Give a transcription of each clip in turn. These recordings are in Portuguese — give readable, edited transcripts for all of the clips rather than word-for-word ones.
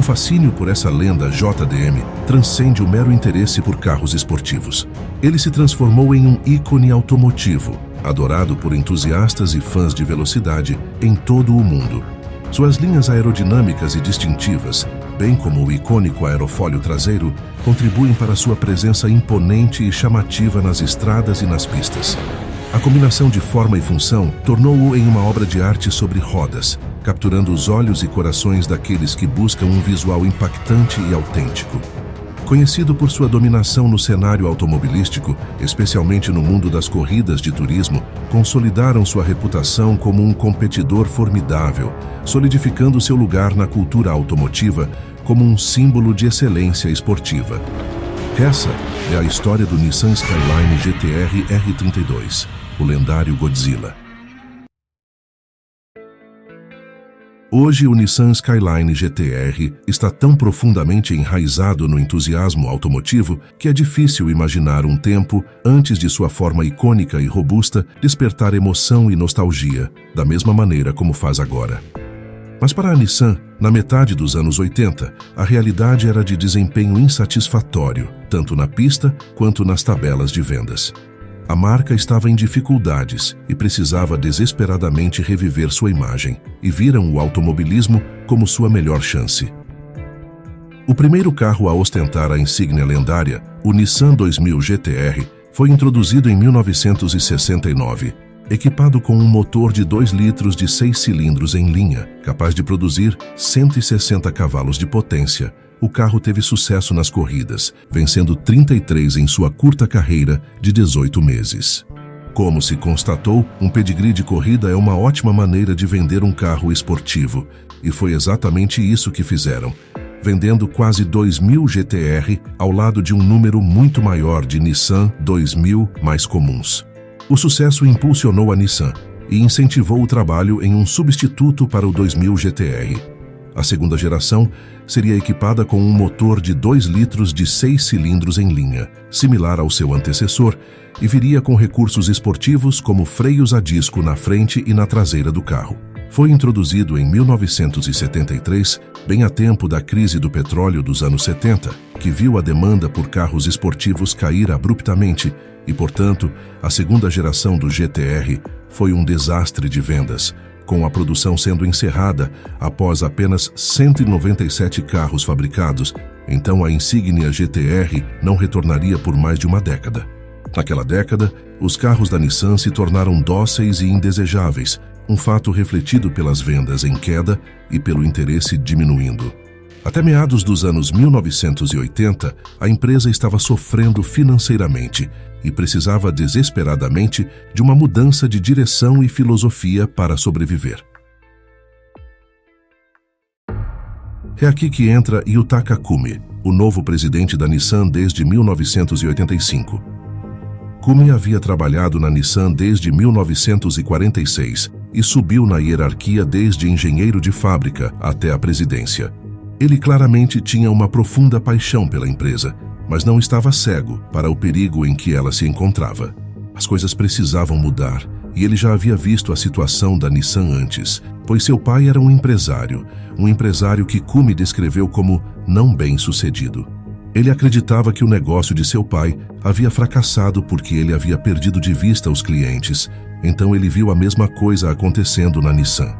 O fascínio por essa lenda JDM transcende o mero interesse por carros esportivos. Ele se transformou em um ícone automotivo, adorado por entusiastas e fãs de velocidade em todo o mundo. Suas linhas aerodinâmicas e distintivas, bem como o icônico aerofólio traseiro, contribuem para sua presença imponente e chamativa nas estradas e nas pistas. A combinação de forma e função tornou-o em uma obra de arte sobre rodas, capturando os olhos e corações daqueles que buscam um visual impactante e autêntico. Conhecido por sua dominação no cenário automobilístico, especialmente no mundo das corridas de turismo, consolidaram sua reputação como um competidor formidável, solidificando seu lugar na cultura automotiva como um símbolo de excelência esportiva. Essa é a história do Nissan Skyline GT-R R32, o lendário Godzilla. Hoje, o Nissan Skyline GT-R está tão profundamente enraizado no entusiasmo automotivo que é difícil imaginar um tempo antes de sua forma icônica e robusta despertar emoção e nostalgia, da mesma maneira como faz agora. Mas para a Nissan, na metade dos anos 80, a realidade era de desempenho insatisfatório, tanto na pista quanto nas tabelas de vendas. A marca estava em dificuldades e precisava desesperadamente reviver sua imagem, e viram o automobilismo como sua melhor chance. O primeiro carro a ostentar a insígnia lendária, o Nissan 2000 GT-R, foi introduzido em 1969, equipado com um motor de 2 litros de 6 cilindros em linha, capaz de produzir 160 cavalos de potência. O carro teve sucesso nas corridas, vencendo 33 em sua curta carreira de 18 meses. Como se constatou, um pedigree de corrida é uma ótima maneira de vender um carro esportivo, e foi exatamente isso que fizeram, vendendo quase 2000 GT-R ao lado de um número muito maior de Nissan 2000 mais comuns. O sucesso impulsionou a Nissan e incentivou o trabalho em um substituto para o 2000 GT-R. A segunda geração seria equipada com um motor de 2 litros de 6 cilindros em linha, similar ao seu antecessor, e viria com recursos esportivos como freios a disco na frente e na traseira do carro. Foi introduzido em 1973, bem a tempo da crise do petróleo dos anos 70, que viu a demanda por carros esportivos cair abruptamente e, portanto, a segunda geração do GT-R foi um desastre de vendas, com a produção sendo encerrada após apenas 197 carros fabricados. Então a insígnia GT-R não retornaria por mais de uma década. Naquela década, os carros da Nissan se tornaram dóceis e indesejáveis, um fato refletido pelas vendas em queda e pelo interesse diminuindo. Até meados dos anos 1980, a empresa estava sofrendo financeiramente e precisava desesperadamente de uma mudança de direção e filosofia para sobreviver. É aqui que entra Yutaka Kumi, o novo presidente da Nissan desde 1985. Kumi havia trabalhado na Nissan desde 1946 e subiu na hierarquia desde engenheiro de fábrica até a presidência. Ele claramente tinha uma profunda paixão pela empresa, mas não estava cego para o perigo em que ela se encontrava. As coisas precisavam mudar, e ele já havia visto a situação da Nissan antes, pois seu pai era um empresário que Kumi descreveu como não bem-sucedido. Ele acreditava que o negócio de seu pai havia fracassado porque ele havia perdido de vista os clientes, então ele viu a mesma coisa acontecendo na Nissan.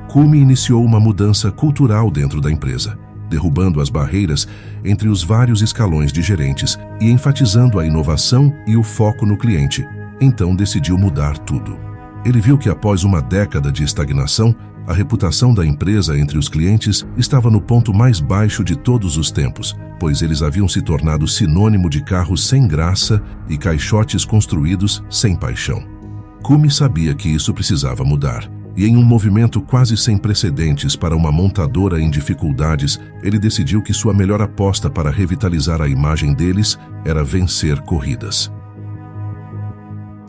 Kumi iniciou uma mudança cultural dentro da empresa, derrubando as barreiras entre os vários escalões de gerentes e enfatizando a inovação e o foco no cliente. Então decidiu mudar tudo. Ele viu que após uma década de estagnação, a reputação da empresa entre os clientes estava no ponto mais baixo de todos os tempos, pois eles haviam se tornado sinônimo de carros sem graça e caixotes construídos sem paixão. Kumi sabia que isso precisava mudar. E em um movimento quase sem precedentes para uma montadora em dificuldades, ele decidiu que sua melhor aposta para revitalizar a imagem deles era vencer corridas.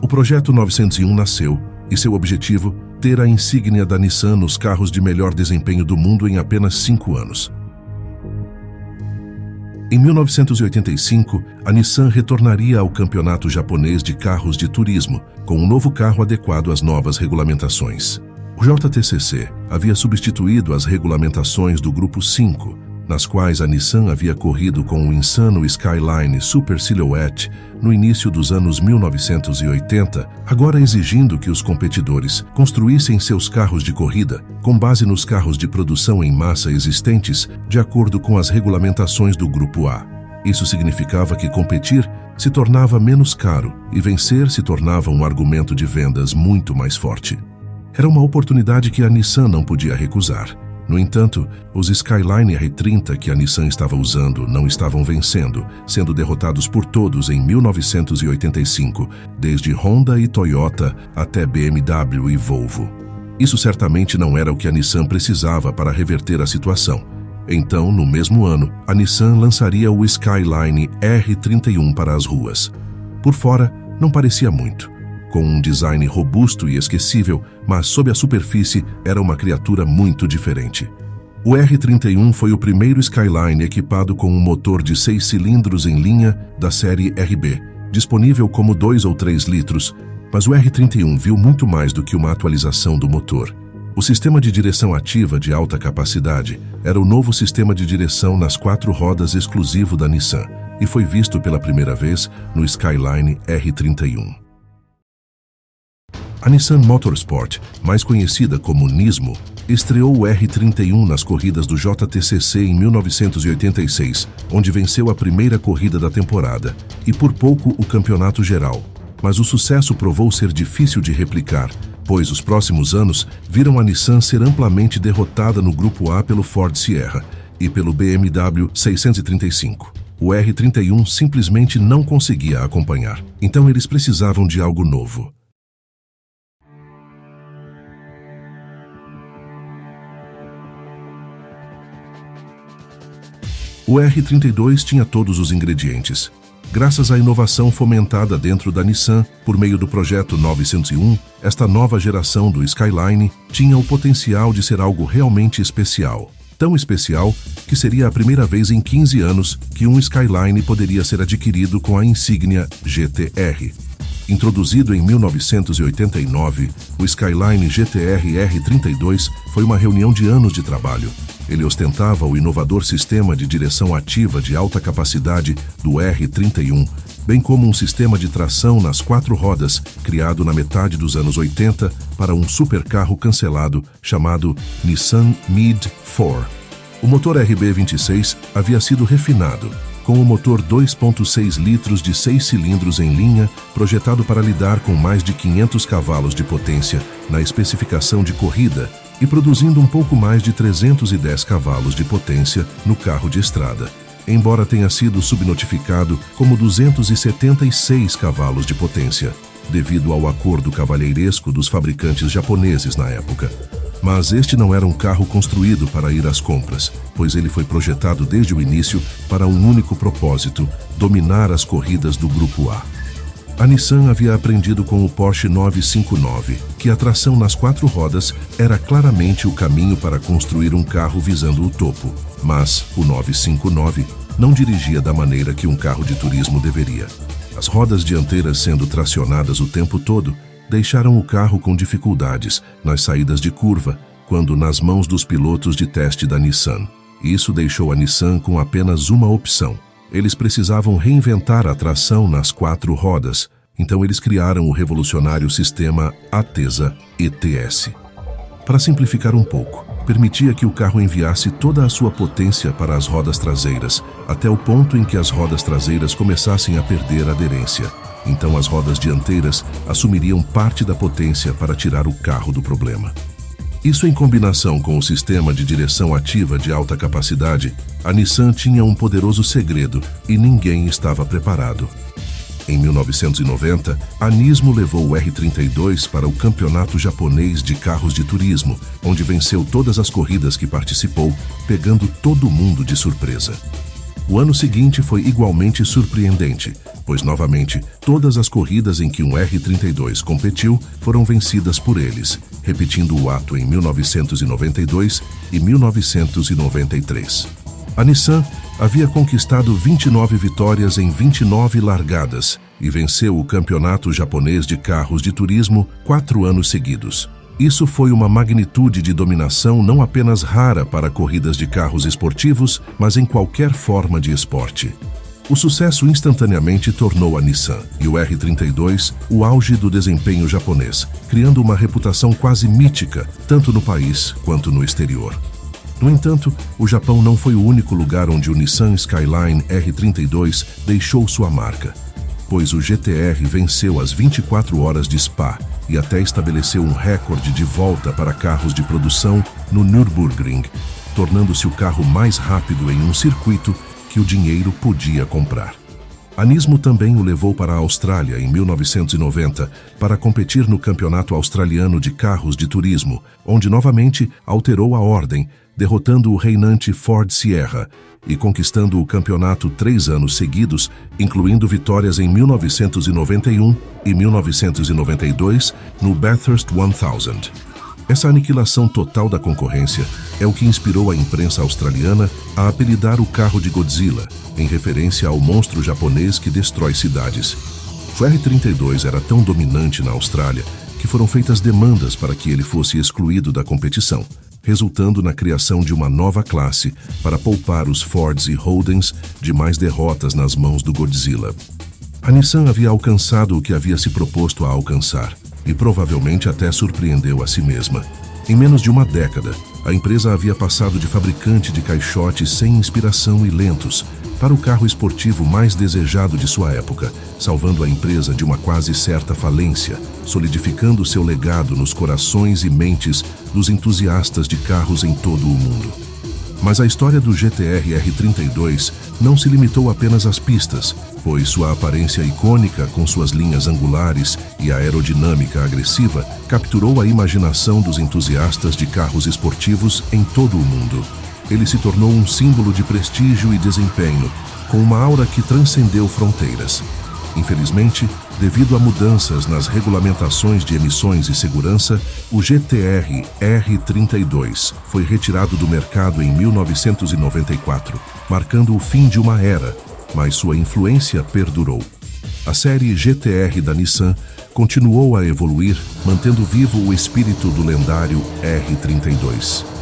O Projeto 901 nasceu, e seu objetivo, ter a insígnia da Nissan nos carros de melhor desempenho do mundo em apenas 5 anos. Em 1985, a Nissan retornaria ao campeonato japonês de carros de turismo, com um novo carro adequado às novas regulamentações. O JTCC havia substituído as regulamentações do Grupo 5, nas quais a Nissan havia corrido com o insano Skyline Super Silhouette no início dos anos 1980, agora exigindo que os competidores construíssem seus carros de corrida com base nos carros de produção em massa existentes, de acordo com as regulamentações do Grupo A. Isso significava que competir se tornava menos caro e vencer se tornava um argumento de vendas muito mais forte. Era uma oportunidade que a Nissan não podia recusar. No entanto, os Skyline R30 que a Nissan estava usando não estavam vencendo, sendo derrotados por todos em 1985, desde Honda e Toyota até BMW e Volvo. Isso certamente não era o que a Nissan precisava para reverter a situação. Então, no mesmo ano, a Nissan lançaria o Skyline R31 para as ruas. Por fora, não parecia muito. Com um design robusto e esquecível, mas sob a superfície era uma criatura muito diferente. O R31 foi o primeiro Skyline equipado com um motor de 6 cilindros em linha da série RB, disponível como 2 ou 3 litros, mas o R31 viu muito mais do que uma atualização do motor. O sistema de direção ativa de alta capacidade era o novo sistema de direção nas 4 rodas exclusivo da Nissan e foi visto pela primeira vez no Skyline R31. A Nissan Motorsport, mais conhecida como Nismo, estreou o R31 nas corridas do JTCC em 1986, onde venceu a primeira corrida da temporada e por pouco o campeonato geral. Mas o sucesso provou ser difícil de replicar, pois os próximos anos viram a Nissan ser amplamente derrotada no Grupo A pelo Ford Sierra e pelo BMW 635. O R31 simplesmente não conseguia acompanhar, então eles precisavam de algo novo. O R32 tinha todos os ingredientes. Graças à inovação fomentada dentro da Nissan por meio do projeto 901, esta nova geração do Skyline tinha o potencial de ser algo realmente especial. Tão especial que seria a primeira vez em 15 anos que um Skyline poderia ser adquirido com a insígnia GTR. Introduzido em 1989, o Skyline GTR R32 foi uma reunião de anos de trabalho. Ele ostentava o inovador sistema de direção ativa de alta capacidade do R31, bem como um sistema de tração nas 4 rodas, criado na metade dos anos 80 para um supercarro cancelado chamado Nissan Mid-4. O motor RB26 havia sido refinado, com o motor 2.6 litros de 6 cilindros em linha, projetado para lidar com mais de 500 cavalos de potência na especificação de corrida e produzindo um pouco mais de 310 cavalos de potência no carro de estrada, embora tenha sido subnotificado como 276 cavalos de potência, devido ao acordo cavalheiresco dos fabricantes japoneses na época. Mas este não era um carro construído para ir às compras, pois ele foi projetado desde o início para um único propósito: dominar as corridas do Grupo A. A Nissan havia aprendido com o Porsche 959 que a tração nas 4 rodas era claramente o caminho para construir um carro visando o topo, mas o 959 não dirigia da maneira que um carro de turismo deveria. As rodas dianteiras sendo tracionadas o tempo todo deixaram o carro com dificuldades nas saídas de curva, quando nas mãos dos pilotos de teste da Nissan. Isso deixou a Nissan com apenas uma opção. Eles precisavam reinventar a tração nas 4 rodas, então eles criaram o revolucionário sistema Atesa ETS. Para simplificar um pouco, permitia que o carro enviasse toda a sua potência para as rodas traseiras, até o ponto em que as rodas traseiras começassem a perder aderência. Então as rodas dianteiras assumiriam parte da potência para tirar o carro do problema. Isso em combinação com o sistema de direção ativa de alta capacidade, a Nissan tinha um poderoso segredo e ninguém estava preparado. Em 1990, a Nismo levou o R32 para o Campeonato Japonês de Carros de Turismo, onde venceu todas as corridas que participou, pegando todo mundo de surpresa. O ano seguinte foi igualmente surpreendente, pois novamente todas as corridas em que um R32 competiu foram vencidas por eles, repetindo o ato em 1992 e 1993. A Nissan havia conquistado 29 vitórias em 29 largadas e venceu o Campeonato Japonês de Carros de Turismo 4 anos seguidos. Isso foi uma magnitude de dominação não apenas rara para corridas de carros esportivos, mas em qualquer forma de esporte. O sucesso instantaneamente tornou a Nissan e o R32 o auge do desempenho japonês, criando uma reputação quase mítica, tanto no país quanto no exterior. No entanto, o Japão não foi o único lugar onde o Nissan Skyline R32 deixou sua marca, pois o GT-R venceu as 24 horas de Spa e até estabeleceu um recorde de volta para carros de produção no Nürburgring, tornando-se o carro mais rápido em um circuito que o dinheiro podia comprar. A Nismo também o levou para a Austrália em 1990 para competir no Campeonato Australiano de Carros de Turismo, onde novamente alterou a ordem, derrotando o reinante Ford Sierra e conquistando o campeonato 3 anos seguidos, incluindo vitórias em 1991 e 1992 no Bathurst 1000. Essa aniquilação total da concorrência é o que inspirou a imprensa australiana a apelidar o carro de Godzilla, em referência ao monstro japonês que destrói cidades. O R32 era tão dominante na Austrália que foram feitas demandas para que ele fosse excluído da competição, resultando na criação de uma nova classe para poupar os Fords e Holdens de mais derrotas nas mãos do Godzilla. A Nissan havia alcançado o que havia se proposto a alcançar, e provavelmente até surpreendeu a si mesma. Em menos de uma década, a empresa havia passado de fabricante de caixotes sem inspiração e lentos para o carro esportivo mais desejado de sua época, salvando a empresa de uma quase certa falência, solidificando seu legado nos corações e mentes dos entusiastas de carros em todo o mundo. Mas a história do GT-R R32 não se limitou apenas às pistas, pois sua aparência icônica com suas linhas angulares e aerodinâmica agressiva capturou a imaginação dos entusiastas de carros esportivos em todo o mundo. Ele se tornou um símbolo de prestígio e desempenho, com uma aura que transcendeu fronteiras. Infelizmente, devido a mudanças nas regulamentações de emissões e segurança, o GT-R R32 foi retirado do mercado em 1994, marcando o fim de uma era, mas sua influência perdurou. A série GT-R da Nissan continuou a evoluir, mantendo vivo o espírito do lendário R32.